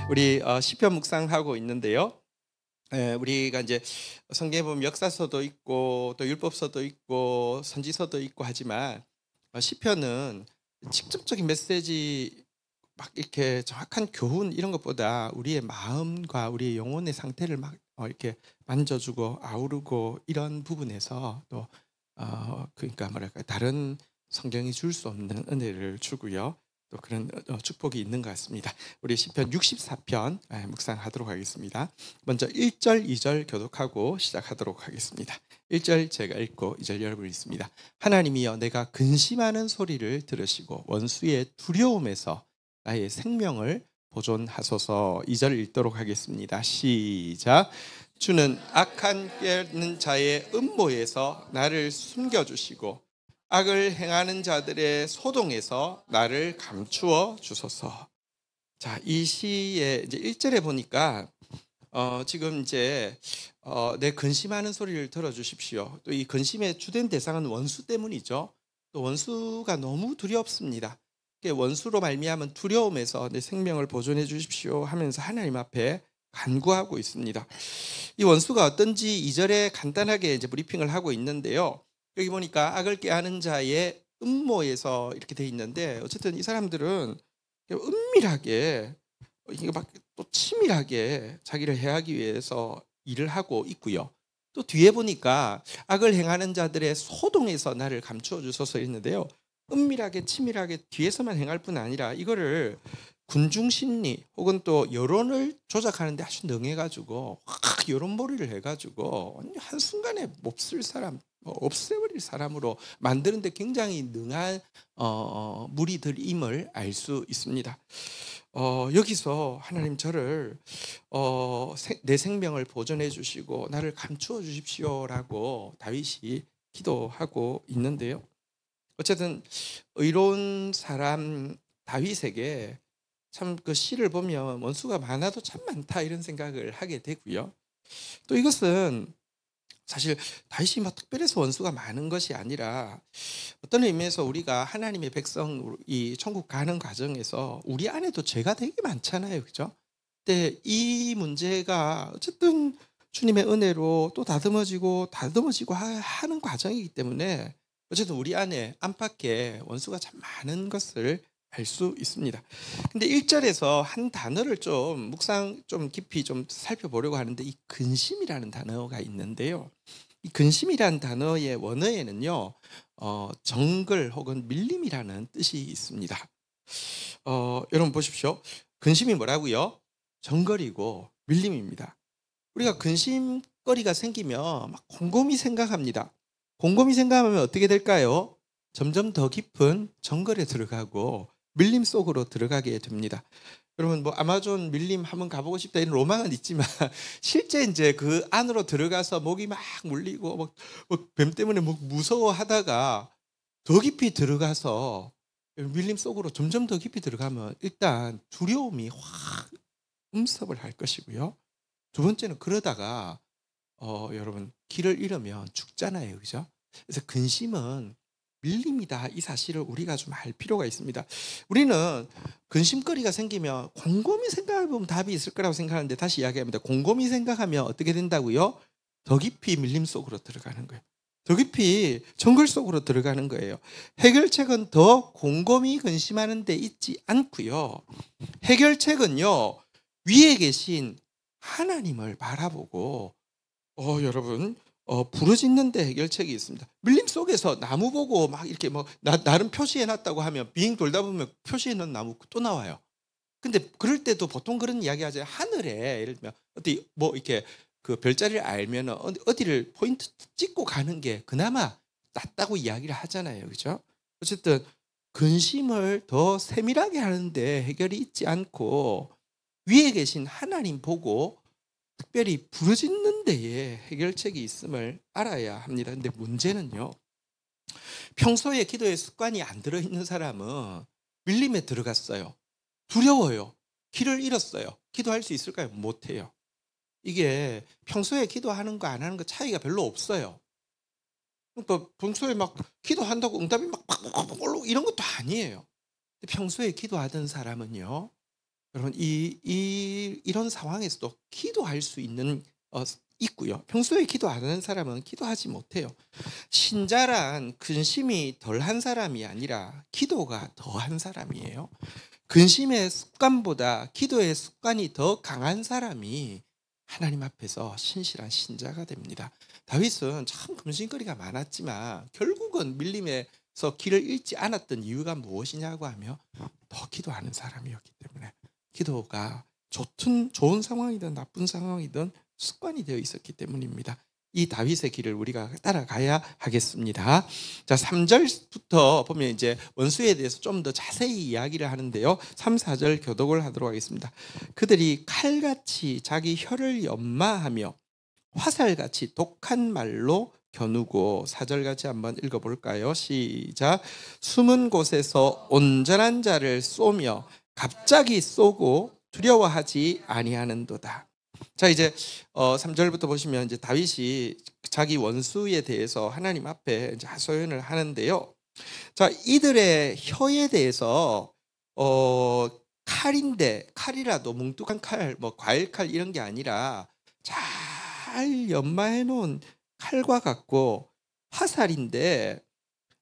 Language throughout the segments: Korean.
우리 시편 묵상하고 있는데요. 우리가 이제 성경에 보면 역사서도 있고 또 율법서도 있고 선지서도 있고 하지만 시편은 직접적인 메시지 막 이렇게 정확한 교훈 이런 것보다 우리의 마음과 우리의 영혼의 상태를 막 이렇게 만져주고 아우르고 이런 부분에서 또 그러니까 뭐랄까 다른 성경이 줄 수 없는 은혜를 주고요. 또 그런 축복이 있는 것 같습니다. 우리 시편 64편 묵상하도록 하겠습니다. 먼저 1절, 2절 교독하고 시작하도록 하겠습니다. 1절 제가 읽고 2절 여러분이 있습니다. 하나님이여 내가 근심하는 소리를 들으시고 원수의 두려움에서 나의 생명을 보존하소서. 2절 읽도록 하겠습니다. 시작. 주는 악한 깨는 자의 음모에서 나를 숨겨주시고 악을 행하는 자들의 소동에서 나를 감추어 주소서. 자, 이 시의 이제 1절에 보니까 지금 이제 내 근심하는 소리를 들어주십시오. 또 이 근심의 주된 대상은 원수 때문이죠. 또 원수가 너무 두렵습니다. 원수로 말미암은 두려움에서 내 생명을 보존해 주십시오 하면서 하나님 앞에 간구하고 있습니다. 이 원수가 어떤지 2절에 간단하게 이제 브리핑을 하고 있는데요. 여기 보니까 악을 꾀하는 자의 음모에서 이렇게 돼 있는데 어쨌든 이 사람들은 은밀하게 이게 막 또 치밀하게 자기를 해하기 위해서 일을 하고 있고요. 또 뒤에 보니까 악을 행하는 자들의 소동에서 나를 감추어 주소서 있는데요. 은밀하게 치밀하게 뒤에서만 행할 뿐 아니라 이거를 군중 심리 혹은 또 여론을 조작하는데 아주 능해가지고 확 여론몰이를 해가지고 한순간에 몹쓸 사람, 없애버릴 사람으로 만드는데 굉장히 능한 무리들임을 알 수 있습니다. 여기서 하나님 저를 내 생명을 보존해 주시고 나를 감추어 주십시오라고 다윗이 기도하고 있는데요. 어쨌든 의로운 사람 다윗에게 참 그 시를 보면 원수가 많아도 참 많다 이런 생각을 하게 되고요. 또 이것은 사실 다윗이 뭐 특별해서 원수가 많은 것이 아니라 어떤 의미에서 우리가 하나님의 백성이 천국 가는 과정에서 우리 안에도 죄가 되게 많잖아요, 그죠? 근데 이 문제가 어쨌든 주님의 은혜로 또 다듬어지고 하는 과정이기 때문에 어쨌든 우리 안에 안팎에 원수가 참 많은 것을 알 수 있습니다. 근데 1절에서 한 단어를 좀 묵상 좀 깊이 좀 살펴보려고 하는데 이 근심이라는 단어가 있는데요. 이 근심이라는 단어의 원어에는요, 정글 혹은 밀림이라는 뜻이 있습니다. 여러분 보십시오. 근심이 뭐라고요? 정글이고 밀림입니다. 우리가 근심거리가 생기면 막 곰곰이 생각합니다. 곰곰이 생각하면 어떻게 될까요? 점점 더 깊은 정글에 들어가고 밀림 속으로 들어가게 됩니다. 여러분 뭐 아마존 밀림 한번 가보고 싶다 이런 로망은 있지만 실제 이제 그 안으로 들어가서 목이 막 물리고 막 뱀 때문에 막 무서워하다가 더 깊이 들어가서 밀림 속으로 점점 더 깊이 들어가면 일단 두려움이 확 음습을 할 것이고요. 두 번째는 그러다가 여러분 길을 잃으면 죽잖아요, 그죠? 그래서 근심은 밀림이다 이 사실을 우리가 좀 알 필요가 있습니다. 우리는 근심거리가 생기면 곰곰이 생각해보면 답이 있을 거라고 생각하는데 다시 이야기합니다. 곰곰이 생각하면 어떻게 된다고요? 더 깊이 밀림 속으로 들어가는 거예요. 더 깊이 정글 속으로 들어가는 거예요. 해결책은 더 곰곰이 근심하는 데 있지 않고요. 해결책은요, 위에 계신 하나님을 바라보고 여러분 부르짖는데 해결책이 있습니다. 밀림 속에서 나무 보고 막 이렇게 뭐 나름 표시해 놨다고 하면 빙 돌다 보면 표시해 놓은 나무 또 나와요. 근데 그럴 때도 보통 그런 이야기 하잖아요. 하늘에 예를 들면 어디 뭐 이렇게 그 별자리를 알면은 어디를 포인트 찍고 가는 게 그나마 낫다고 이야기를 하잖아요. 그죠? 어쨌든 근심을 더 세밀하게 하는데 해결이 있지 않고 위에 계신 하나님 보고 특별히 부르짖는 데에 해결책이 있음을 알아야 합니다. 근데 문제는요, 평소에 기도의 습관이 안 들어있는 사람은 밀림에 들어갔어요. 두려워요. 길을 잃었어요. 기도할 수 있을까요? 못해요. 이게 평소에 기도하는 거 안 하는 거 차이가 별로 없어요. 그러니까 평소에 막 기도한다고 응답이 막 팍팍팍 올라오고 이런 것도 아니에요. 평소에 기도하던 사람은요, 여러분 이런 상황에서도 기도할 수 있는 있고요. 평소에 기도 안 하는 사람은 기도하지 못해요. 신자란 근심이 덜한 사람이 아니라 기도가 더한 사람이에요. 근심의 습관보다 기도의 습관이 더 강한 사람이 하나님 앞에서 신실한 신자가 됩니다. 다윗은 참 근심거리가 많았지만 결국은 밀림에서 길을 잃지 않았던 이유가 무엇이냐고 하면 더 기도하는 사람이었기 때문에, 기도가 좋은 상황이든 나쁜 상황이든 습관이 되어 있었기 때문입니다. 이 다윗의 길을 우리가 따라가야 하겠습니다. 자, 3절부터 보면 이제 원수에 대해서 좀 더 자세히 이야기를 하는데요. 3, 4절 교독을 하도록 하겠습니다. 그들이 칼같이 자기 혀를 연마하며 화살같이 독한 말로 겨누고, 4절 같이 한번 읽어볼까요? 시작. 숨은 곳에서 온전한 자를 쏘며 갑자기 쏘고 두려워하지 아니하는도다. 자, 이제 3절부터 보시면 이제 다윗이 자기 원수에 대해서 하나님 앞에 이제 하소연을 하는데요. 자, 이들의 혀에 대해서 칼이라도 뭉툭한 칼, 뭐 과일칼 이런 게 아니라 잘 연마해 놓은 칼과 같고, 화살인데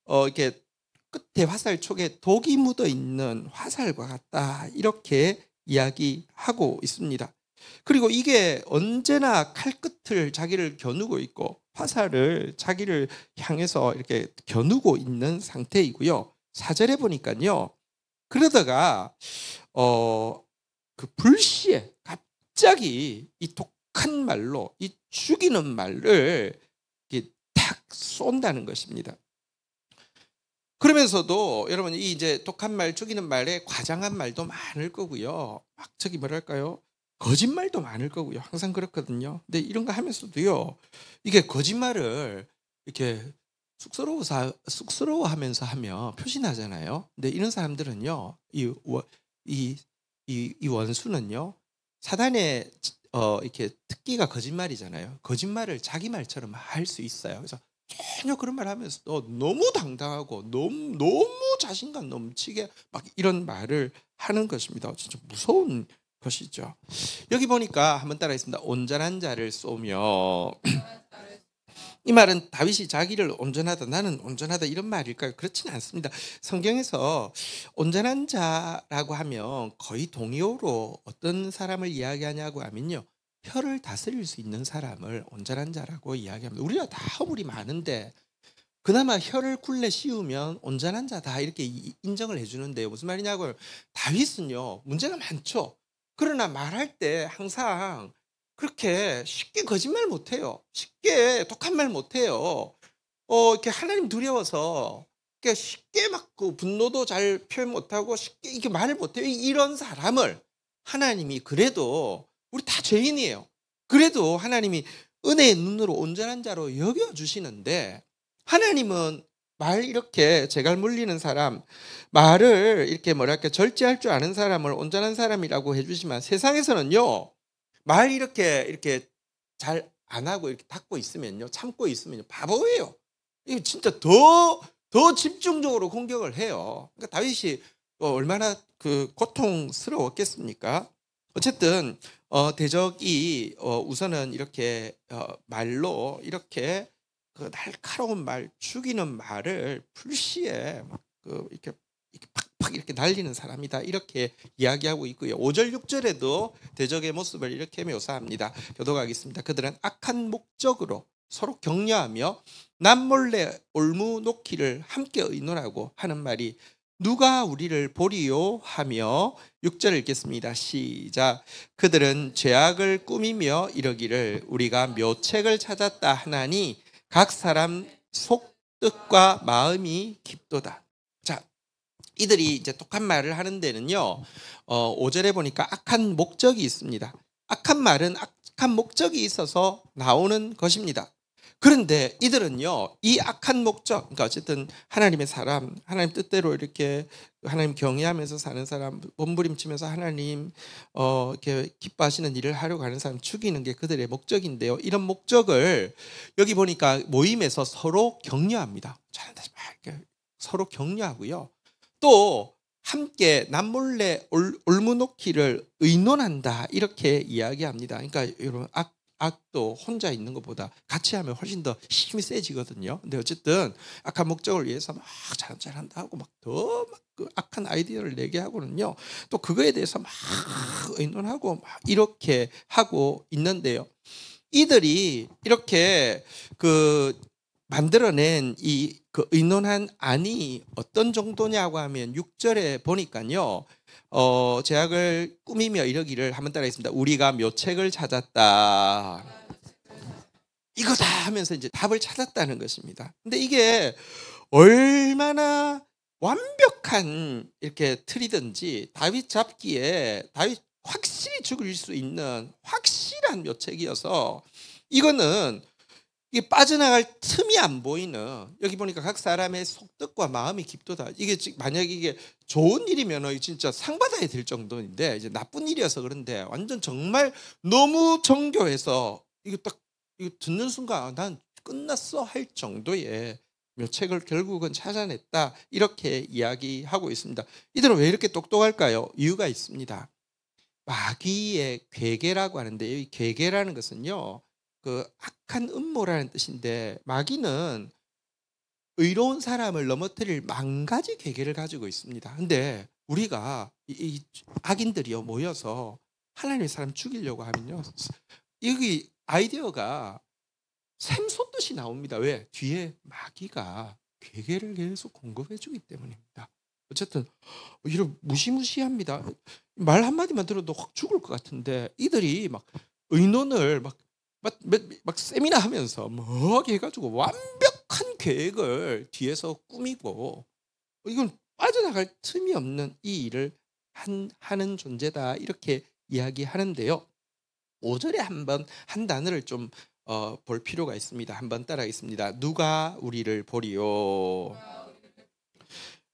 이렇게 끝에 화살 촉에 독이 묻어 있는 화살과 같다, 이렇게 이야기하고 있습니다. 그리고 이게 언제나 칼끝을 자기를 겨누고 있고 화살을 자기를 향해서 이렇게 겨누고 있는 상태이고요. 4절에 보니까요, 그러다가 그 불시에 갑자기 이 독한 말로, 이 죽이는 말을 이렇게 탁 쏜다는 것입니다. 그러면서도 여러분, 이 이제 독한 말, 죽이는 말에 과장한 말도 많을 거고요. 막 저기 뭐랄까요, 거짓말도 많을 거고요. 항상 그렇거든요. 근데 이런 거 하면서도요, 이게 거짓말을 이렇게 쑥스러워하면서 하면 표시나잖아요. 근데 이런 사람들은요, 이 원수는요, 사단의 이렇게 특기가 거짓말이잖아요. 거짓말을 자기 말처럼 할 수 있어요. 그래서 전혀 그런 말 하면서도 너무 당당하고 너무 자신감 넘치게 막 이런 말을 하는 것입니다. 진짜 무서운 것이죠. 여기 보니까 한번 따라했습니다. 온전한 자를 쏘며. 이 말은 다윗이 자기를 온전하다, 나는 온전하다 이런 말일까요? 그렇지는 않습니다. 성경에서 온전한 자라고 하면 거의 동의어로 어떤 사람을 이야기하냐고 하면요, 혀를 다스릴 수 있는 사람을 온전한 자라고 이야기합니다. 우리가 다 허물이 많은데 그나마 혀를 굴레 씌우면 온전한 자다, 이렇게 인정을 해주는데요. 무슨 말이냐고요? 다윗은요, 문제가 많죠. 그러나 말할 때 항상 그렇게 쉽게 거짓말 못해요. 쉽게 독한 말 못해요. 이렇게 하나님 두려워서 이렇게 쉽게 막 그 분노도 잘 표현 못하고 쉽게 이렇게 말을 못해요. 이런 사람을 하나님이, 그래도 우리 다 죄인이에요. 그래도 하나님이 은혜의 눈으로 온전한 자로 여겨주시는데, 하나님은 말 이렇게 제갈 물리는 사람, 말을 이렇게 뭐랄까 절제할 줄 아는 사람을 온전한 사람이라고 해주지만, 세상에서는요, 말 이렇게 잘 안 하고 이렇게 닫고 있으면요, 참고 있으면요, 바보예요. 이거 진짜 더 집중적으로 공격을 해요. 그러니까 다윗이 얼마나 그 고통스러웠겠습니까? 어쨌든 대적이 우선은 이렇게 말로 이렇게 그 날카로운 말, 죽이는 말을 불시에 막 이렇게 팍팍 이렇게 날리는 사람이다, 이렇게 이야기하고 있고요. 5절 6절에도 대적의 모습을 이렇게 묘사합니다. 교독하겠습니다. 그들은 악한 목적으로 서로 격려하며 남몰래 올무 놓기를 함께 의논하고 하는 말이 누가 우리를 보리요 하며, 6절 읽겠습니다. 시작. 그들은 죄악을 꾸미며 이러기를 우리가 묘책을 찾았다 하나니 각 사람 속뜻과 마음이 깊도다. 자, 이들이 이제 독한 말을 하는 데는요, 5절에 보니까 악한 목적이 있습니다. 악한 말은 악한 목적이 있어서 나오는 것입니다. 그런데 이들은요, 이 악한 목적, 그러니까 어쨌든 하나님의 사람, 하나님 뜻대로 이렇게 하나님 경외하면서 사는 사람, 몸부림치면서 하나님 이렇게 기뻐하시는 일을 하려고 하는 사람 죽이는 게 그들의 목적인데요. 이런 목적을 여기 보니까 모임에서 서로 격려합니다. 잘한다, 서로 격려하고요. 또 함께 남몰래 올무놓기를 의논한다 이렇게 이야기합니다. 그러니까 이런 악도 혼자 있는 것보다 같이 하면 훨씬 더 힘이 세지거든요. 근데 어쨌든 악한 목적을 위해서 막 잘한다 하고 막 더 막 그 악한 아이디어를 내게 하고는요. 또 그거에 대해서 막 의논하고 막 이렇게 하고 있는데요. 이들이 이렇게 그 만들어낸 이 그 의논한 안이 어떤 정도냐고 하면 6절에 보니까요. 제약을 꾸미며 이러기를 한번 따라하겠습니다. 우리가 묘책을 찾았다. 이거다 하면서 이제 답을 찾았다는 것입니다. 근데 이게 얼마나 완벽한 이렇게 틀이든지 다윗 잡기에 다윗 확실히 죽일 수 있는 확실한 묘책이어서 이거는 이게 빠져나갈 틈이 안 보이는 여기 보니까 각 사람의 속뜻과 마음이 깊도다. 이게 만약에 이게 좋은 일이면 진짜 상 받아야 될 정도인데 이제 나쁜 일이어서 그런데 완전 정말 너무 정교해서 이거 딱 이거 듣는 순간 난 끝났어 할 정도의 묘책을 결국은 찾아냈다 이렇게 이야기하고 있습니다. 이들은 왜 이렇게 똑똑할까요? 이유가 있습니다. 마귀의 괴계라고 하는데 이 괴계라는 것은요. 그 악한 음모라는 뜻인데 마귀는 의로운 사람을 넘어뜨릴 만 가지 괴계를 가지고 있습니다. 근데 우리가 이 악인들이요 모여서 하나님의 사람 죽이려고 하면요. 여기 아이디어가 샘솟듯이 나옵니다. 왜? 뒤에 마귀가 괴계를 계속 공급해 주기 때문입니다. 어쨌든 이런 무시무시합니다. 말 한마디만 들어도 확 죽을 것 같은데 이들이 막 의논을 막 세미나 하면서 뭐 해가지고 완벽한 계획을 뒤에서 꾸미고 이건 빠져나갈 틈이 없는 이 일을 하는 존재다 이렇게 이야기하는데요. 5절에 한번 한 단어를 좀 볼 필요가 있습니다. 한번 따라하겠습니다. 누가 우리를 보리요.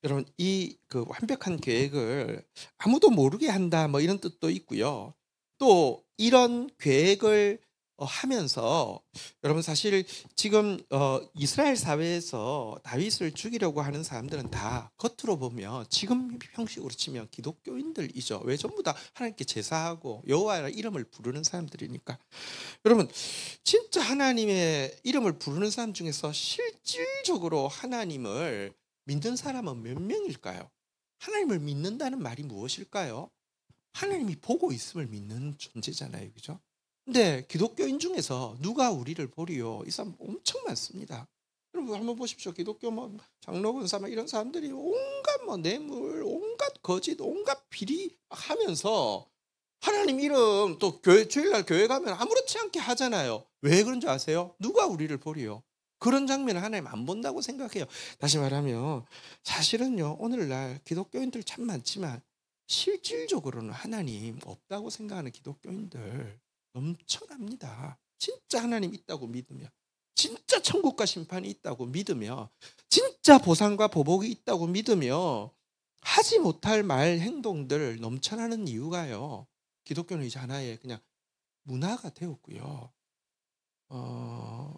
여러분 이 그 완벽한 계획을 아무도 모르게 한다 뭐 이런 뜻도 있고요. 또 이런 계획을 하면서 여러분 사실 지금 이스라엘 사회에서 다윗을 죽이려고 하는 사람들은 다 겉으로 보면 지금 형식으로 치면 기독교인들이죠. 왜 전부 다 하나님께 제사하고 여호와의 이름을 부르는 사람들이니까. 여러분 진짜 하나님의 이름을 부르는 사람 중에서 실질적으로 하나님을 믿는 사람은 몇 명일까요? 하나님을 믿는다는 말이 무엇일까요? 하나님이 보고 있음을 믿는 존재잖아요. 그죠? 근데 기독교인 중에서 누가 우리를 보리요? 이 사람 엄청 많습니다. 여러분 한번 보십시오. 기독교 뭐 장로 권사 이런 사람들이 온갖 뭐 뇌물, 온갖 거짓, 온갖 비리 하면서 하나님 이름 또 교회 주일날 교회 가면 아무렇지 않게 하잖아요. 왜 그런 줄 아세요? 누가 우리를 보리요? 그런 장면을 하나님 안 본다고 생각해요. 다시 말하면 사실은요. 오늘날 기독교인들 참 많지만 실질적으로는 하나님 없다고 생각하는 기독교인들 넘쳐납니다. 진짜 하나님 있다고 믿으며 진짜 천국과 심판이 있다고 믿으며 진짜 보상과 보복이 있다고 믿으며 하지 못할 말 행동들 넘쳐나는 이유가요. 기독교는 이제 하나의 그냥 문화가 되었고요.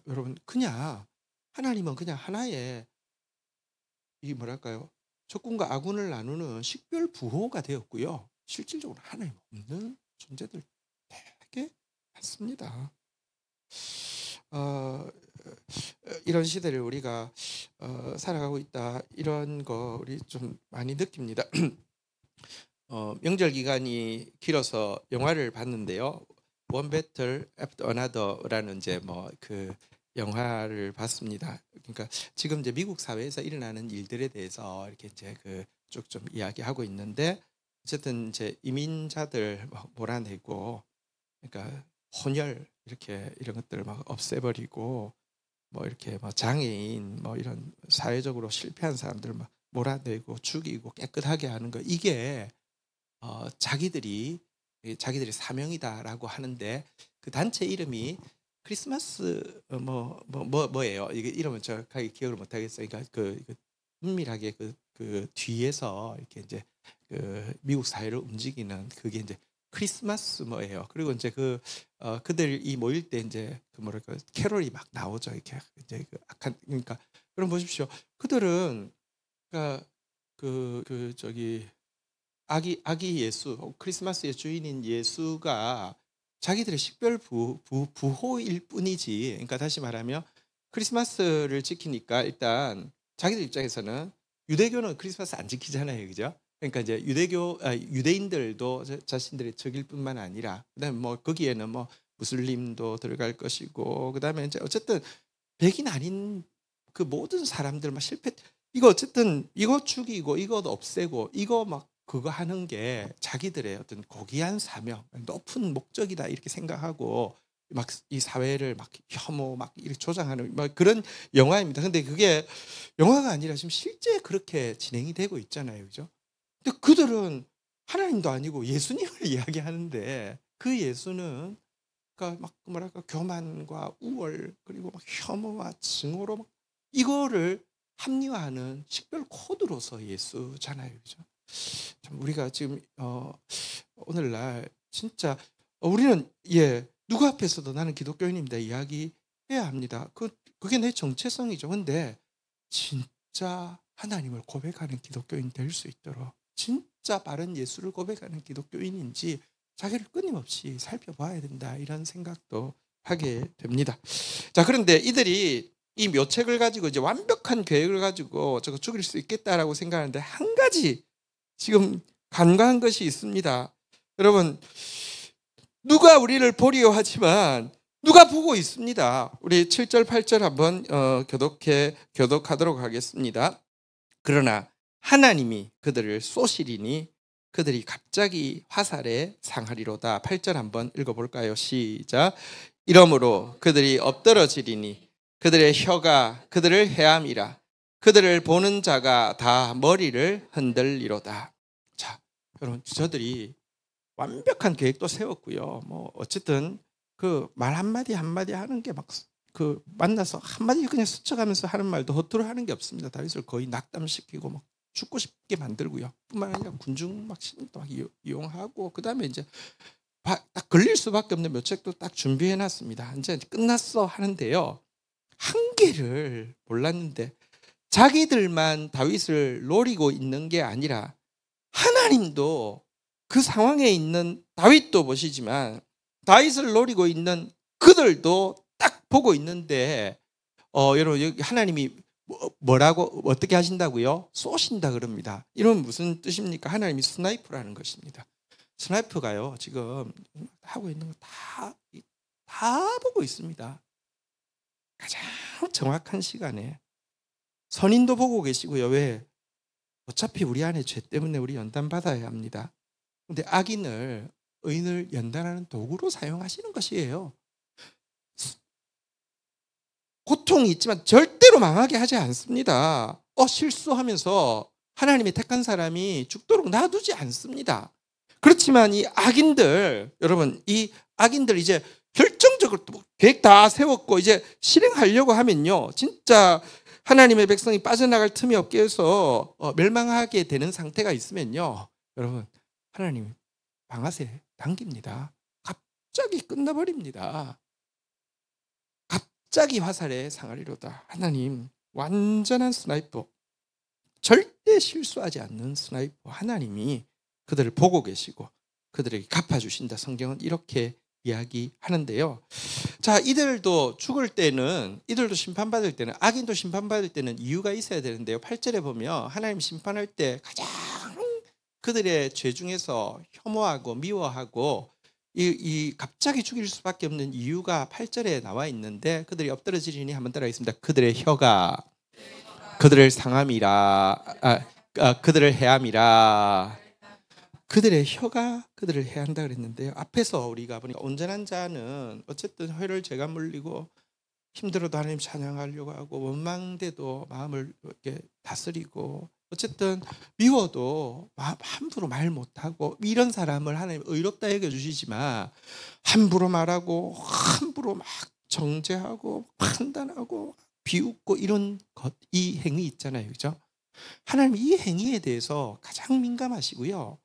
여러분 그냥 하나님은 그냥 하나의 이 뭐랄까요? 적군과 아군을 나누는 식별 부호가 되었고요. 실질적으로 하나님 없는 존재들 되게 많습니다. 이런 시대를 우리가 살아가고 있다. 이런 거 우리 좀 많이 느낍니다. 명절 기간이 길어서 영화를 봤는데요. One Battle After Another라는 이제 뭐 그 영화를 봤습니다. 그러니까 지금 이제 미국 사회에서 일어나는 일들에 대해서 이렇게 이제 그 쭉 좀 이야기하고 있는데 어쨌든 이제 이민자들 몰아내고 그러니까 혼혈 이렇게 이런 것들을 막 없애버리고 뭐 이렇게 뭐 장애인 뭐 이런 사회적으로 실패한 사람들을 막 몰아내고 죽이고 깨끗하게 하는 거 이게 자기들이 사명이다라고 하는데 그 단체 이름이 크리스마스 뭐예요? 이게 이름은 정확하게 기억을 못 하겠어요. 그러니까 그 은밀하게 그 뒤에서 이렇게 이제 그 미국 사회를 움직이는 그게 이제 크리스마스 뭐예요. 그리고 이제 그들이 모일 때 이제 그 뭐랄까 캐롤이 막 나오죠. 이렇게 이제 그 악한 그러니까 그럼 보십시오. 그들은 그러니까 저기 아기 예수, 크리스마스의 주인인 예수가 자기들의 식별 부호일 뿐이지. 그러니까 다시 말하면 크리스마스를 지키니까 일단 자기들 입장에서는 유대교는 크리스마스 안 지키잖아요, 그죠? 그러니까 이제 유대인들도 자신들의 적일 뿐만 아니라 그다음에 뭐 거기에는 뭐 무슬림도 들어갈 것이고 그다음에 이제 어쨌든 백인 아닌 그 모든 사람들 막 이거 어쨌든 이거 죽이고 이거 없애고 이거 막 그거 하는 게 자기들의 어떤 고귀한 사명, 높은 목적이다 이렇게 생각하고 막 이 사회를 막 혐오 막 이렇게 조장하는 막 그런 영화입니다. 근데 그게 영화가 아니라 지금 실제 그렇게 진행이 되고 있잖아요, 그죠? 근데 그들은 하나님도 아니고 예수님을 이야기하는데 그 예수는 그러니까 막 뭐랄까 교만과 우월 그리고 막 혐오와 증오로 막 이거를 합리화하는 식별 코드로서 예수잖아요, 그죠? 참 우리가 지금 오늘날 진짜 우리는 누구 앞에서도 나는 기독교인입니다 이야기해야 합니다. 그게 내 정체성이죠. 근데 진짜 하나님을 고백하는 기독교인 될 수 있도록 진짜 바른 예수를 고백하는 기독교인인지 자기를 끊임없이 살펴봐야 된다 이런 생각도 하게 됩니다. 자, 그런데 이들이 이 묘책을 가지고 이제 완벽한 계획을 가지고 저거 죽일 수 있겠다라고 생각하는데 한 가지 지금 간과한 것이 있습니다. 여러분, 누가 우리를 보리오 하지만 누가 보고 있습니다. 우리 7절 8절 한번 교독하도록 하겠습니다. 그러나 하나님이 그들을 쏘시리니 그들이 갑자기 화살에 상하리로다. 8절 한번 읽어볼까요? 시작. 이러므로 그들이 엎드러지리니 그들의 혀가 그들을 해함이라. 그들을 보는 자가 다 머리를 흔들리로다. 자, 여러분, 저들이 완벽한 계획도 세웠고요. 뭐 어쨌든 그 말 한마디 한마디 하는 게 막 그 만나서 한마디 그냥 스쳐가면서 하는 말도 허투루 하는 게 없습니다. 다윗을 거의 낙담시키고 막 죽고 싶게 만들고요. 뿐만 아니라 군중 막 이용하고 그다음에 이제 딱 걸릴 수밖에 없는 묘책도 딱 준비해 놨습니다. 이제 끝났어 하는데요. 한계를 몰랐는데 자기들만 다윗을 노리고 있는 게 아니라 하나님도 그 상황에 있는 다윗도 보시지만 다윗을 노리고 있는 그들도 딱 보고 있는데 여러분 여기 하나님이 뭐라고 어떻게 하신다고요? 쏘신다 그럽니다. 이런 무슨 뜻입니까? 하나님이 스나이퍼라는 것입니다. 스나이퍼가요 지금 하고 있는 거 다 보고 있습니다. 가장 정확한 시간에 선인도 보고 계시고요. 왜? 어차피 우리 안에 죄 때문에 우리 연단받아야 합니다. 근데 악인을 의인을 연단하는 도구로 사용하시는 것이에요. 고통이 있지만 절대로 망하게 하지 않습니다. 실수하면서 하나님의 택한 사람이 죽도록 놔두지 않습니다. 그렇지만 이 악인들, 여러분, 이 악인들 이제 결정적으로 계획 다 세웠고 이제 실행하려고 하면요, 진짜 하나님의 백성이 빠져나갈 틈이 없게 해서 멸망하게 되는 상태가 있으면요, 여러분, 하나님 방아쇠 당깁니다. 갑자기 끝나버립니다. 갑자기 화살에 상하리로다. 하나님 완전한 스나이퍼, 절대 실수하지 않는 스나이퍼 하나님이 그들을 보고 계시고 그들에게 갚아주신다. 성경은 이렇게 이야기하는데요. 자, 이들도 죽을 때는, 이들도 심판받을 때는, 악인도 심판받을 때는 이유가 있어야 되는데요. 8절에 보면 하나님 심판할 때 가장 그들의 죄 중에서 혐오하고 미워하고 이 갑자기 죽일 수밖에 없는 이유가 8절에 나와 있는데, 그들이 엎드러지리니 한번 따라하겠습니다. 그들의 혀가 그들을 상함이라, 그들을 해함이라. 그들의 혀가 그들을 해한다 그랬는데요. 앞에서 우리가 보니까 온전한 자는 어쨌든 혀를 제가 물리고 힘들어도 하나님 찬양하려고 하고 원망돼도 마음을 이렇게 다스리고 어쨌든 미워도 함부로 말 못하고 이런 사람을 하나님 의롭다 여겨주시지만 함부로 말하고 함부로 막 정죄하고 판단하고 비웃고 이런 이 행위 있잖아요, 그죠? 하나님 이 행위에 대해서 가장 민감하시고요.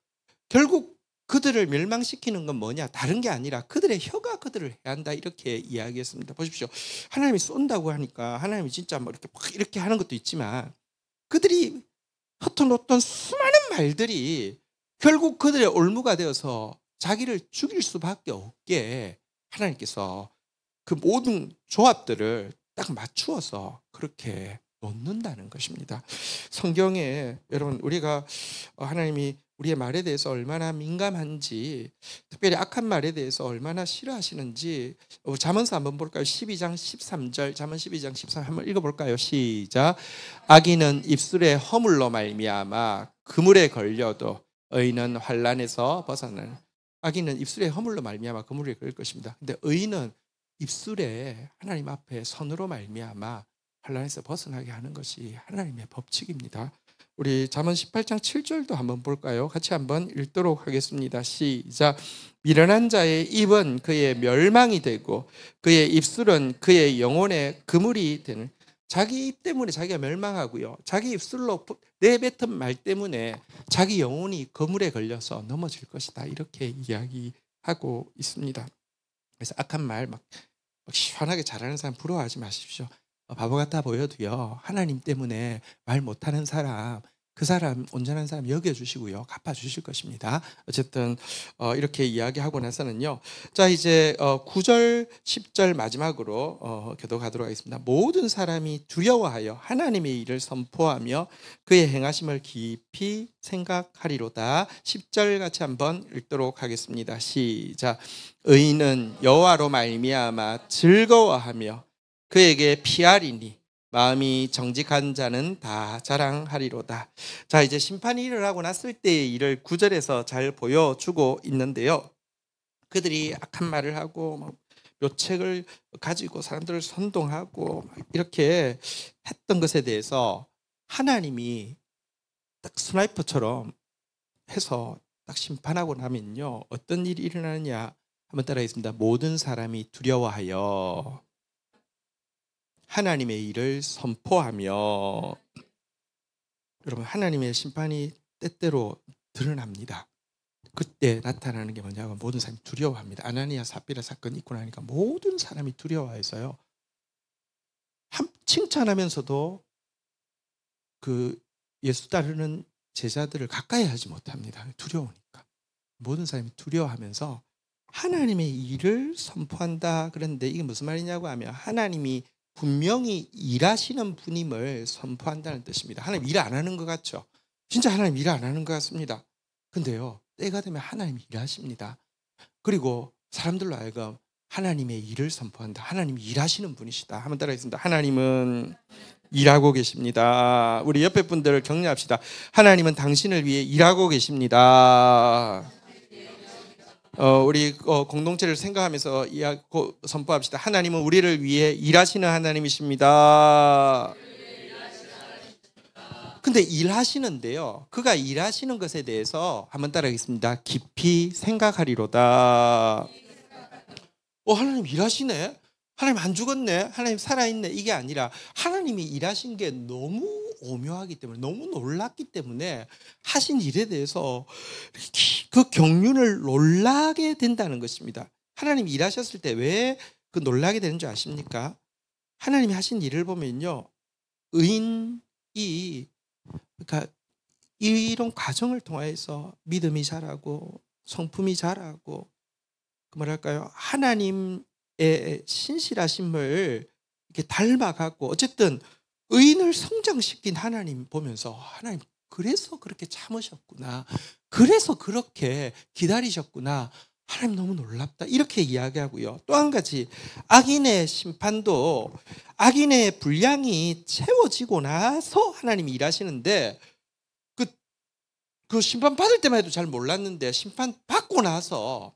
결국 그들을 멸망시키는 건 뭐냐? 다른 게 아니라 그들의 혀가 그들을 해한다, 이렇게 이야기했습니다. 보십시오. 하나님이 쏜다고 하니까 하나님이 진짜 뭐 이렇게 막 이렇게 하는 것도 있지만 그들이 흩어놓던 수많은 말들이 결국 그들의 올무가 되어서 자기를 죽일 수밖에 없게 하나님께서 그 모든 조합들을 딱 맞추어서 그렇게 놓는다는 것입니다. 성경에 여러분 우리가 하나님이 우리의 말에 대해서 얼마나 민감한지, 특별히 악한 말에 대해서 얼마나 싫어하시는지 잠언서 한번 볼까요? 12장 13절, 잠언 12장 13절 한번 읽어볼까요? 시작. 악인은 입술에 허물로 말미암아 그물에 걸려도 의인은 환난에서 벗어나는. 악인은 입술에 허물로 말미암아 그물에 걸릴 것입니다. 근데 의인은 입술에 하나님 앞에 선으로 말미암아 환난에서 벗어나게 하는 것이 하나님의 법칙입니다. 우리 잠언 18장 7절도 한번 볼까요? 같이 한번 읽도록 하겠습니다. 시작. 미련한 자의 입은 그의 멸망이 되고 그의 입술은 그의 영혼의 그물이 되는. 자기 입 때문에 자기가 멸망하고요, 자기 입술로 내뱉은 말 때문에 자기 영혼이 그물에 걸려서 넘어질 것이다, 이렇게 이야기하고 있습니다. 그래서 악한 말 막 시원하게 잘하는 사람 부러워하지 마십시오. 바보 같아 보여도요, 하나님 때문에 말 못하는 사람, 그 사람 온전한 사람 여겨주시고요, 갚아주실 것입니다. 어쨌든 이렇게 이야기하고 나서는요, 자 이제 9절 10절 마지막으로 교독하도록 하겠습니다. 모든 사람이 두려워하여 하나님의 일을 선포하며 그의 행하심을 깊이 생각하리로다. 10절 같이 한번 읽도록 하겠습니다. 시작. 의인은 여호와로 말미암아 즐거워하며 그에게 피하리니 마음이 정직한 자는 다 자랑하리로다. 자 이제 심판이 일어나고 났을 때의 일을 9절에서 잘 보여주고 있는데요, 그들이 악한 말을 하고 묘책을 가지고 사람들을 선동하고 이렇게 했던 것에 대해서 하나님이 딱 스나이퍼처럼 해서 딱 심판하고 나면요, 어떤 일이 일어나느냐 한번 따라하겠습니다. 모든 사람이 두려워하여 하나님의 일을 선포하며. 여러분 하나님의 심판이 때때로 드러납니다. 그때 나타나는 게 뭐냐면 모든 사람이 두려워합니다. 아나니아 삽비라 사건이 있고 나니까 모든 사람이 두려워해서요, 칭찬하면서도 그 예수 따르는 제자들을 가까이 하지 못합니다. 두려우니까. 모든 사람이 두려워하면서 하나님의 일을 선포한다. 그런데 이게 무슨 말이냐고 하면 하나님이 분명히 일하시는 분임을 선포한다는 뜻입니다. 하나님 일 안 하는 것 같죠? 진짜 하나님 일 안 하는 것 같습니다. 근데요, 때가 되면 하나님이 일하십니다. 그리고 사람들로 하여금 하나님의 일을 선포한다. 하나님이 일하시는 분이시다. 한번 따라하겠습니다. 하나님은 일하고 계십니다. 우리 옆에 분들을 격려합시다. 하나님은 당신을 위해 일하고 계십니다. 우리 공동체를 생각하면서 선포합시다. 하나님은 우리를 위해 일하시는 하나님이십니다. 근데 일하시는데요, 그가 일하시는 것에 대해서 한번 따라하겠습니다. 깊이 생각하리로다. 하나님 일하시네? 하나님 안 죽었네? 하나님 살아있네? 이게 아니라 하나님이 일하신 게 너무 오묘하기 때문에, 너무 놀랐기 때문에 하신 일에 대해서 그 경륜을 놀라게 된다는 것입니다. 하나님이 일하셨을 때 왜 그 놀라게 되는 줄 아십니까? 하나님이 하신 일을 보면요, 의인이, 그러니까 이런 과정을 통해서 믿음이 자라고 성품이 자라고, 뭐랄까요, 하나님의 신실하심을 이렇게 닮아가고, 어쨌든 의인을 성장시킨 하나님 보면서 하나님 그래서 그렇게 참으셨구나, 그래서 그렇게 기다리셨구나, 하나님 너무 놀랍다, 이렇게 이야기하고요. 또 한 가지, 악인의 심판도 악인의 분량이 채워지고 나서 하나님이 일하시는데, 그 심판 받을 때만 해도 잘 몰랐는데 심판 받고 나서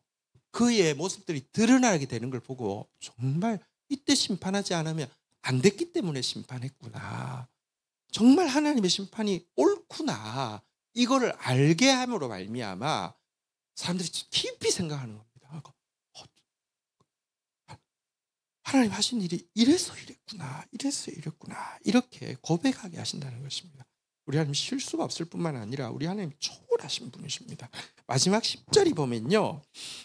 그의 모습들이 드러나게 되는 걸 보고 정말 이때 심판하지 않으면 안 됐기 때문에 심판했구나, 정말 하나님의 심판이 옳구나, 이거를 알게 함으로 말미암아 사람들이 깊이 생각하는 겁니다. 하나님 하신 일이 이래서 이랬구나, 이래서 이랬구나, 이렇게 고백하게 하신다는 것입니다. 우리 하나님 실수가 없을 뿐만 아니라 우리 하나님 초월하신 분이십니다. 마지막 10절이 보면요,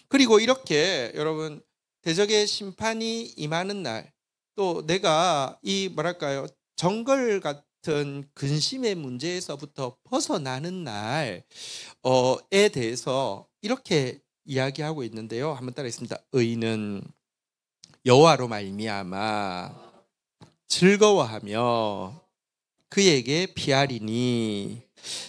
그리고 이렇게 여러분 대적의 심판이 임하는 날, 또 내가 이 뭐랄까요, 정글 같은 근심의 문제에서부터 벗어나는 날에 대해서 이렇게 이야기하고 있는데요. 한번 따라하겠습니다. 의인은 여호와로 말미암아 즐거워하며 그에게 피하리니.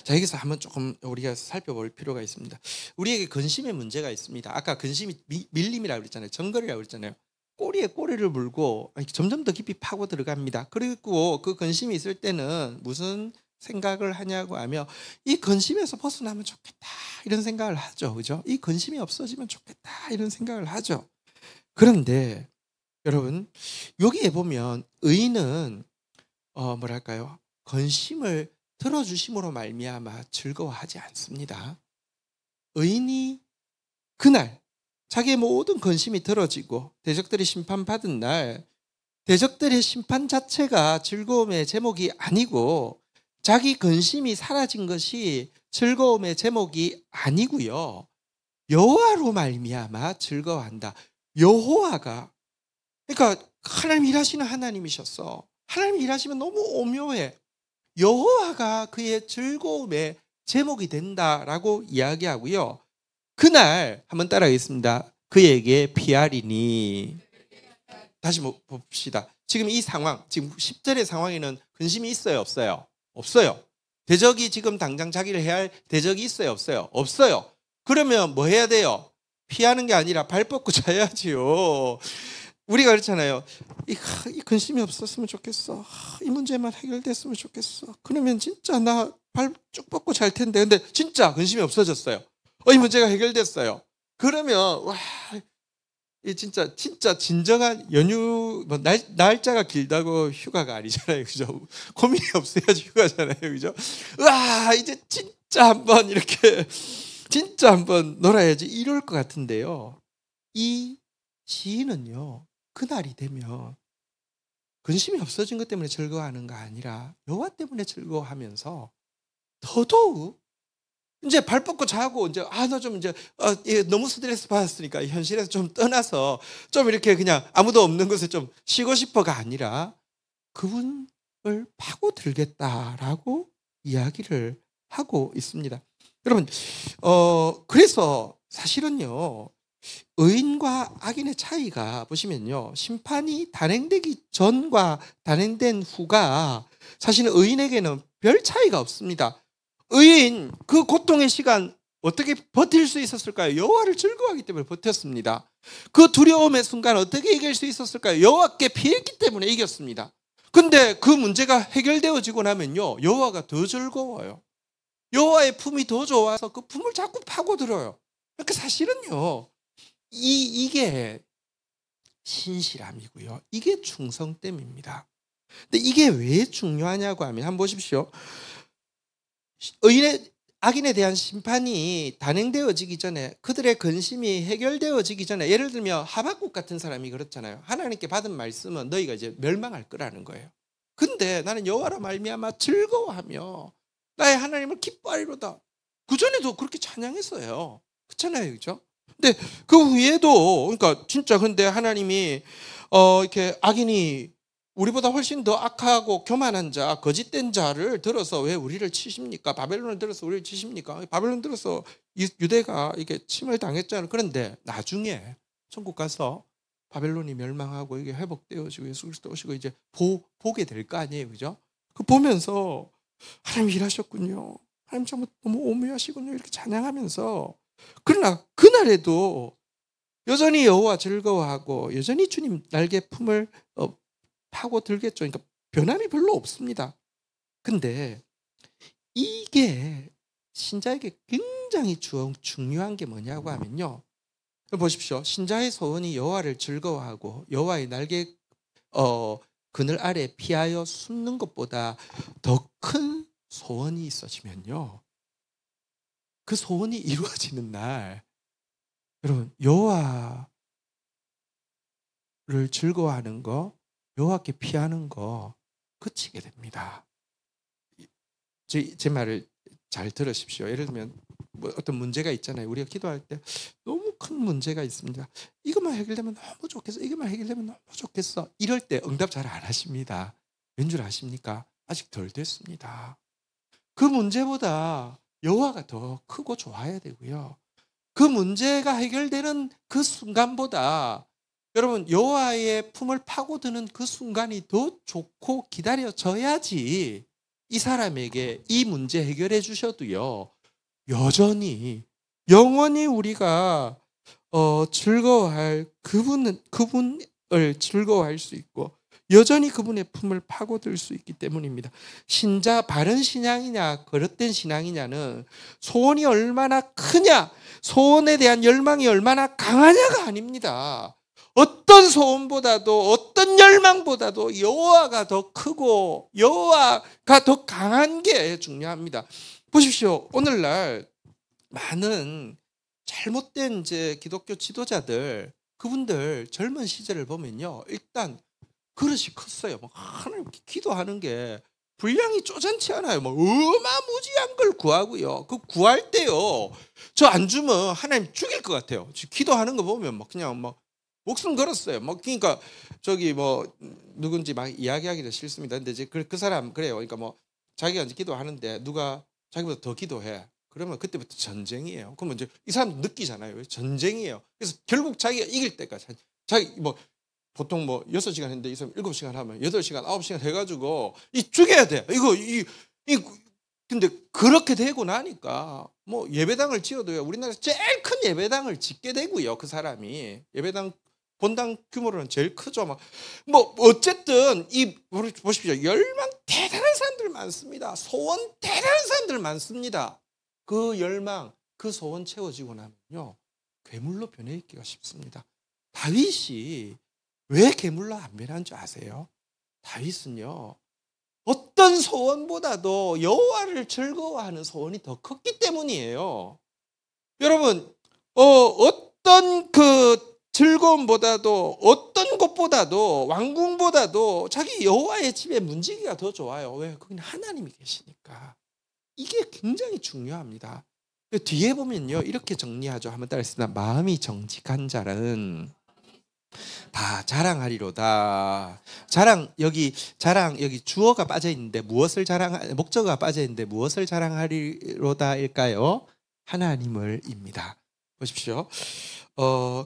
자, 여기서 한번 조금 우리가 살펴볼 필요가 있습니다. 우리에게 근심의 문제가 있습니다. 아까 근심이 밀림이라고 그랬잖아요. 정글이라고 그랬잖아요. 꼬리에 꼬리를 물고 점점 더 깊이 파고 들어갑니다. 그리고 그 근심이 있을 때는 무슨 생각을 하냐고 하며 이 근심에서 벗어나면 좋겠다 이런 생각을 하죠. 그죠? 이 근심이 없어지면 좋겠다 이런 생각을 하죠. 그런데 여러분, 여기에 보면 의인은 뭐랄까요? 근심을 들어주심으로 말미암아 즐거워하지 않습니다. 의인이 그날 자기의 모든 근심이 들어지고 대적들이 심판받은 날, 대적들의 심판 자체가 즐거움의 제목이 아니고 자기 근심이 사라진 것이 즐거움의 제목이 아니고요. 여호와로 말미암아 즐거워한다. 여호와가, 그러니까 하나님 일하시는 하나님이셨어. 하나님 일하시면 너무 오묘해. 여호와가 그의 즐거움의 제목이 된다라고 이야기하고요. 그날 한번 따라하겠습니다. 그에게 피하리니. 다시 봅시다. 지금 이 상황, 지금 10절의 상황에는 근심이 있어요, 없어요? 없어요. 대적이 지금 당장 자기를 해야 할 대적이 있어요, 없어요? 없어요. 그러면 뭐 해야 돼요? 피하는 게 아니라 발 뻗고 자야지요. 우리가 그렇잖아요. 이 근심이 없었으면 좋겠어. 이 문제만 해결됐으면 좋겠어. 그러면 진짜 나 발 쭉 뻗고 잘 텐데. 근데 진짜 근심이 없어졌어요. 이 문제가 해결됐어요. 그러면 와, 이 진짜 진정한 연휴, 뭐 날짜가 길다고 휴가가 아니잖아요, 그죠? 고민이 없어야지 휴가잖아요, 그죠? 와, 이제 진짜 한번 이렇게 진짜 한번 놀아야지 이럴 것 같은데요. 이 시인은요, 그날이 되면 근심이 없어진 것 때문에 즐거워하는가 아니라 여호와 때문에 즐거워하면서 더더욱 이제 발 뻗고 자고 이제 나 좀 이제 너무 스트레스 받았으니까 현실에서 좀 떠나서 좀 이렇게 그냥 아무도 없는 곳에 좀 쉬고 싶어가 아니라 그분을 파고들겠다라고 이야기를 하고 있습니다. 여러분, 그래서 사실은요, 의인과 악인의 차이가 보시면요, 심판이 단행되기 전과 단행된 후가 사실은 의인에게는 별 차이가 없습니다. 의인, 그 고통의 시간 어떻게 버틸 수 있었을까요? 여호와를 즐거워하기 때문에 버텼습니다. 그 두려움의 순간 어떻게 이길 수 있었을까요? 여호와께 피했기 때문에 이겼습니다. 근데 그 문제가 해결되어지고 나면요, 여호와가 더 즐거워요. 여호와의 품이 더 좋아서 그 품을 자꾸 파고들어요. 그러니까 사실은요, 이게 신실함이고요, 이게 충성됨입니다. 근데 이게 왜 중요하냐고 하면 한번 보십시오. 의인의 악인에 대한 심판이 단행되어지기 전에, 그들의 근심이 해결되어지기 전에, 예를 들면 하박국 같은 사람이 그렇잖아요. 하나님께 받은 말씀은 너희가 이제 멸망할 거라는 거예요. 근데 나는 여호와로 말미암아 즐거워하며 나의 하나님을 기뻐하리로다. 그 전에도 그렇게 찬양했어요. 그렇잖아요, 그렇죠? 근데 그 후에도, 그러니까 진짜 근데 하나님이 이렇게 악인이 우리보다 훨씬 더 악하고 교만한 자, 거짓된 자를 들어서 왜 우리를 치십니까? 바벨론을 들어서 우리를 치십니까? 바벨론 들어서 유대가 이게 침을 당했잖아요. 그런데 나중에 천국 가서 바벨론이 멸망하고 이게 회복되어지고 예수 그리스도 오시고 이제 보게 될 거 아니에요, 그죠? 그 보면서 하나님 일하셨군요. 하나님 정말 너무 오묘하시군요. 이렇게 찬양하면서, 그러나 그날에도 여전히 여호와 즐거워하고 여전히 주님 날개 품을 파고 들겠죠. 그러니까 변함이 별로 없습니다. 근데 이게 신자에게 굉장히 중요한 게 뭐냐고 하면요, 보십시오. 신자의 소원이 여호와를 즐거워하고 여호와의 날개 그늘 아래 피하여 숨는 것보다 더 큰 소원이 있어지면요, 그 소원이 이루어지는 날, 여러분, 여호와를 즐거워하는 거, 여호와께 피하는 거 그치게 됩니다. 제 말을 잘 들으십시오. 예를 들면 뭐 어떤 문제가 있잖아요. 우리가 기도할 때 너무 큰 문제가 있습니다. 이것만 해결되면 너무 좋겠어. 이것만 해결되면 너무 좋겠어. 이럴 때 응답 잘 안 하십니다. 왠 줄 아십니까? 아직 덜 됐습니다. 그 문제보다 여호와가 더 크고 좋아야 되고요. 그 문제가 해결되는 그 순간보다 여러분 여호와의 품을 파고드는 그 순간이 더 좋고 기다려져야지 이 사람에게 이 문제 해결해 주셔도요. 여전히 영원히 우리가 즐거워할 그분을 즐거워할 수 있고 여전히 그분의 품을 파고들 수 있기 때문입니다. 바른 신앙이냐 거릇된 신앙이냐는 소원이 얼마나 크냐, 소원에 대한 열망이 얼마나 강하냐가 아닙니다. 어떤 소원보다도 어떤 열망보다도 여호와가 더 크고 여호와가 더 강한 게 중요합니다. 보십시오. 오늘날 많은 잘못된 이제 기독교 지도자들 그분들 젊은 시절을 보면요. 일단 그릇이 컸어요. 하나님 기도하는 게 분량이 쪼잔치 않아요. 어마무지한 걸 구하고요. 그 구할 때요. 저 안 주면 하나님 죽일 것 같아요. 기도하는 거 보면 그냥 목숨 걸었어요. 그러니까 누군지 막 이야기하기도 싫습니다. 근데 이제 그 사람 그래요. 그러니까 자기가 이제 기도하는데 누가 자기보다 더 기도해. 그러면 그때부터 전쟁이에요. 그러면 이제 이 사람 느끼잖아요. 전쟁이에요. 그래서 결국 자기가 이길 때까지 자기 보통 6시간 했는데 이 사람 7시간 하면 8시간, 9시간 해가지고 죽여야 돼. 근데 그렇게 되고 나니까 예배당을 지어도요. 우리나라에서 제일 큰 예배당을 짓게 되고요. 그 사람이 예배당 본당 규모로는 제일 크죠. 어쨌든 보십시오. 열망 대단한 사람들 많습니다. 소원 대단한 사람들 많습니다. 그 열망, 그 소원 채워지고 나면요. 괴물로 변해 있기가 쉽습니다. 다윗이 왜 괴물로 안 변한 줄 아세요? 다윗은요. 어떤 소원보다도 여호와를 즐거워하는 소원이 더 컸기 때문이에요. 여러분, 어떤 그 즐거움보다도 어떤 것보다도 왕궁보다도 자기 여호와의 집에 문지기가 더 좋아요. 왜? 거기는 하나님이 계시니까. 이게 굉장히 중요합니다. 뒤에 보면요. 이렇게 정리하죠. 한번 따라했습니다. 마음이 정직한 자는 다 자랑하리로다. 여기 주어가 빠져 있는데 목적어가 빠져 있는데 무엇을 자랑하리로다일까요? 하나님을입니다. 보십시오.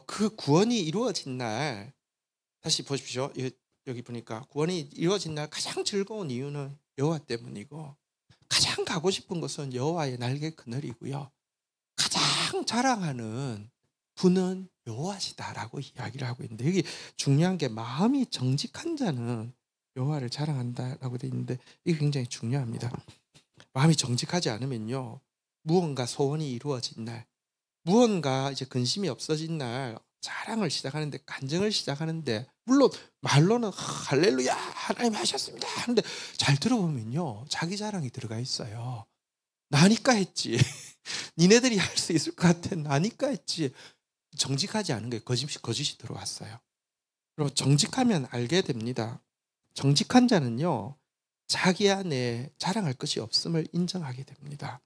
그 구원이 이루어진 날 다시 보십시오. 여기 보니까 구원이 이루어진 날 가장 즐거운 이유는 여호와 때문이고 가장 가고 싶은 것은 여호와의 날개 그늘이고요. 가장 자랑하는 분은 여호와시다라고 이야기를 하고 있는데 여기 중요한 게 마음이 정직한 자는 여호와를 자랑한다라고 되어 있는데 이게 굉장히 중요합니다. 마음이 정직하지 않으면요. 무언가 소원이 이루어진 날, 무언가 이제 근심이 없어진 날 자랑을 시작하는데 간증을 시작하는데 물론 말로는 할렐루야 하나님 하셨습니다 하는데 잘 들어보면요. 자기 자랑이 들어가 있어요. 나니까 했지. 니네들이 할 수 있을 것 같아. 나니까 했지. 정직하지 않은 게 거짓이 들어왔어요. 그리고 정직하면 알게 됩니다. 정직한 자는요. 자기 안에 자랑할 것이 없음을 인정하게 됩니다.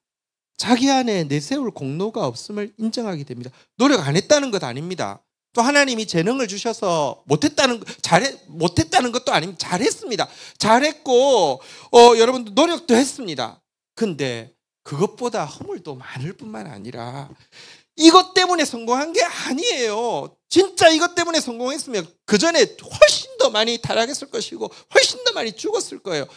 자기 안에 내세울 공로가 없음을 인정하게 됩니다. 노력 안 했다는 것 아닙니다. 또 하나님이 재능을 주셔서 못했다는 것도 아닙니다. 잘했습니다. 잘했고 여러분도 노력도 했습니다. 근데 그것보다 허물도 많을 뿐만 아니라 이것 때문에 성공한 게 아니에요. 진짜 이것 때문에 성공했으면 그 전에 훨씬 더 많이 타락했을 것이고 훨씬 더 많이 죽었을 거예요.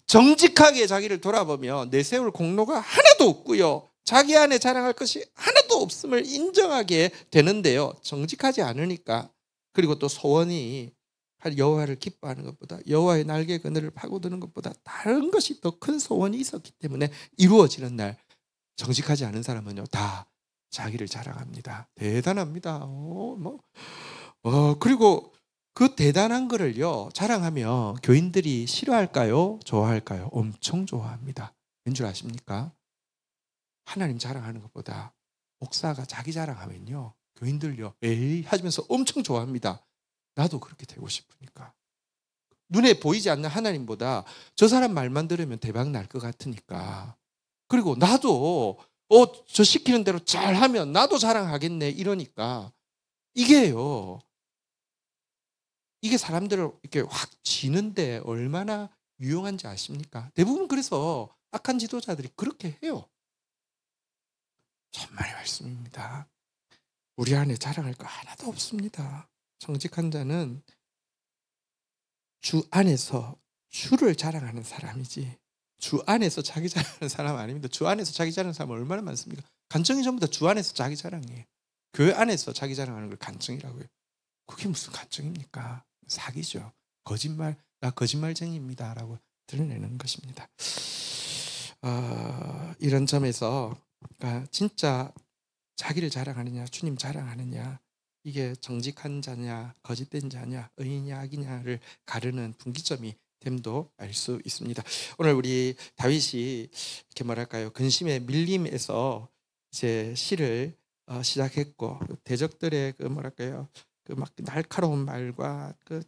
정직하게 자기를 돌아보면 내세울 공로가 하나도 없고요. 자기 안에 자랑할 것이 하나도 없음을 인정하게 되는데요. 정직하지 않으니까. 그리고 또 소원이 여호와를 기뻐하는 것보다 여호와의 날개 그늘을 파고드는 것보다 다른 것이 더 큰 소원이 있었기 때문에 이루어지는 날 정직하지 않은 사람은요. 다 자기를 자랑합니다. 대단합니다. 그리고 그 대단한 거를요 자랑하면 교인들이 싫어할까요? 좋아할까요? 엄청 좋아합니다. 왠 줄 아십니까? 하나님 자랑하는 것보다 목사가 자기 자랑하면요 교인들요 에이 하면서 엄청 좋아합니다. 나도 그렇게 되고 싶으니까. 눈에 보이지 않는 하나님보다 저 사람 말만 들으면 대박 날 것 같으니까. 그리고 나도 저 시키는 대로 잘하면 나도 자랑하겠네 이러니까 이게요. 이게 사람들을 이렇게 확 지는데 얼마나 유용한지 아십니까? 대부분 그래서 악한 지도자들이 그렇게 해요. 천만의 말씀입니다. 우리 안에 자랑할 거 하나도 없습니다. 정직한 자는 주 안에서 주를 자랑하는 사람이지, 주 안에서 자기 자랑하는 사람 아닙니다. 주 안에서 자기 자랑하는 사람은 얼마나 많습니까? 간증이 전부 다 주 안에서 자기 자랑이에요. 교회 안에서 자기 자랑하는 걸 간증이라고요. 그게 무슨 간증입니까? 사기죠. 거짓말, 나 거짓말쟁이입니다 라고 드러내는 것입니다. 이런 점에서 진짜 자기를 자랑하느냐, 주님 자랑하느냐, 이게 정직한 자냐, 거짓된 자냐, 의인이냐, 악이냐를 가르는 분기점이 됨도 알 수 있습니다. 오늘 우리 다윗이 이렇게 뭐랄까요, 근심의 밀림에서 이제 시를 시작했고, 대적들의 그 뭐랄까요, 그 막 날카로운 말과 그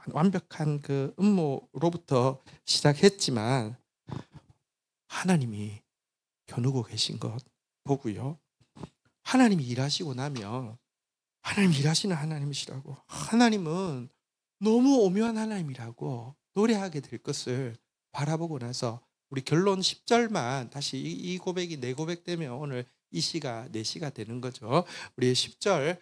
완벽한 그 음모로부터 시작했지만 하나님이 겨누고 계신 것 보고요. 하나님이 일하시고 나면 하나님 일하시는 하나님이시라고, 하나님은 너무 오묘한 하나님이라고 노래하게 될 것을 바라보고 나서 우리 결론 10절만 다시 이 고백이 내 고백 되면 오늘 이 시가 내 시가 되는 거죠. 우리 10절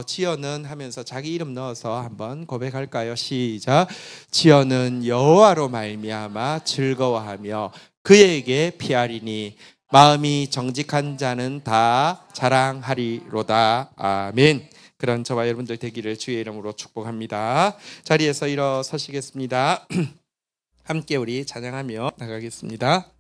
지어는 하면서 자기 이름 넣어서 한번 고백할까요? 시작. 지어는 여호와로 말미암아 즐거워하며 그에게 피하리니 마음이 정직한 자는 다 자랑하리로다. 아멘. 그런 저와 여러분들 되기를 주의 이름으로 축복합니다. 자리에서 일어서시겠습니다. 함께 우리 찬양하며 나가겠습니다.